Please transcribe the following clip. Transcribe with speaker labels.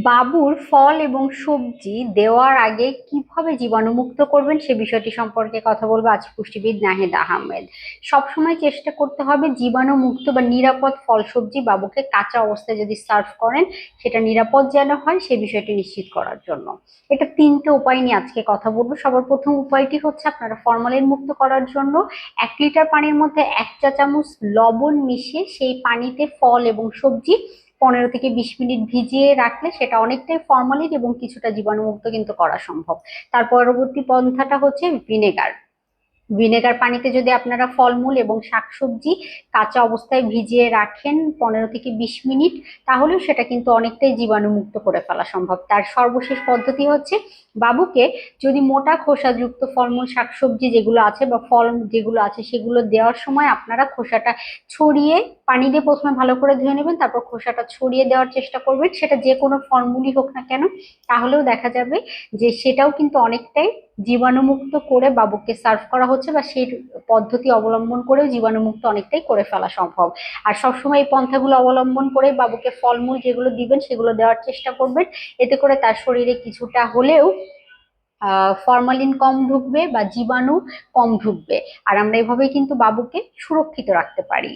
Speaker 1: বাবুর ফল এবং সবজি দেওয়ার আগে কিভাবে জীবাণুমুক্ত করবেন সে বিষয়টি সম্পর্কে কথা বলবো আজ পুষ্টিবিদ নাহিদ আহমেদ। সবসময় চেষ্টা করতে হবে জীবাণুমুক্ত বা নিরাপদ ফল সবজি বাবুকে কাঁচা অবস্থায় যদি সার্ভ করেন সেটা নিরাপদ যেন হয় সে বিষয়টি নিশ্চিত করার জন্য। এটা তিনটে উপায় নিয়ে আজকে কথা বলবো। সবার প্রথম উপায়টি হচ্ছে আপনারা ফরমালিন মুক্ত করার জন্য 1 লিটার পানির মধ্যে 1 চা চামচ লবণ মিশিয়ে সেই পানিতে ফল এবং সবজি 15 থেকে 20 মিনিট ভিজিয়ে রাখলে সেটা অনেকটাই ফরমালিন এবং কিছুটা জীবাণুমুক্ত কিন্তু করা সম্ভব। তার পরবর্তী পন্থাটা হচ্ছে ভিনেগার। ভিনেগার পানিতে যদি আপনারা ফলমূল এবং শাকসবজি কাঁচা অবস্থায় ভিজিয়ে রাখেন 15 থেকে 20 মিনিট, তাহলেও সেটা কিন্তু অনেকটাই জীবাণুমুক্ত করে ফেলা সম্ভব। তার সর্বশেষ পদ্ধতি হচ্ছে বাবুকে যদি মোটা খোসাযুক্ত ফলমূল শাকসবজি যেগুলো আছে বা ফল যেগুলো আছে সেগুলো দেওয়ার সময় আপনারা খোসাটা ছড়িয়ে পানি দিয়ে প্রথমে ভালো করে ধুয়ে নেবেন, তারপর খোসাটা ছড়িয়ে দেওয়ার চেষ্টা করবেন, সেটা যে কোনো ফলমূলই হোক না কেন। তাহলেও দেখা যাবে যে সেটাও কিন্তু অনেকটাই জীবাণুমুক্ত করে বাবুকে সার্ভ করা হচ্ছে বা সেই পদ্ধতি অবলম্বন করেও জীবাণুমুক্ত অনেকটাই করে ফেলা সম্ভব। আর সবসময় এই পন্থাগুলো অবলম্বন করে বাবুকে ফলমূল যেগুলো দিবেন সেগুলো দেওয়ার চেষ্টা করবেন। এতে করে তার শরীরে কিছুটা হলেও ফরমালিন কম ঢুকবে বা জীবাণু কম ঢুকবে। আর আমরা এভাবেই কিন্তু বাবুকে সুরক্ষিত রাখতে পারি।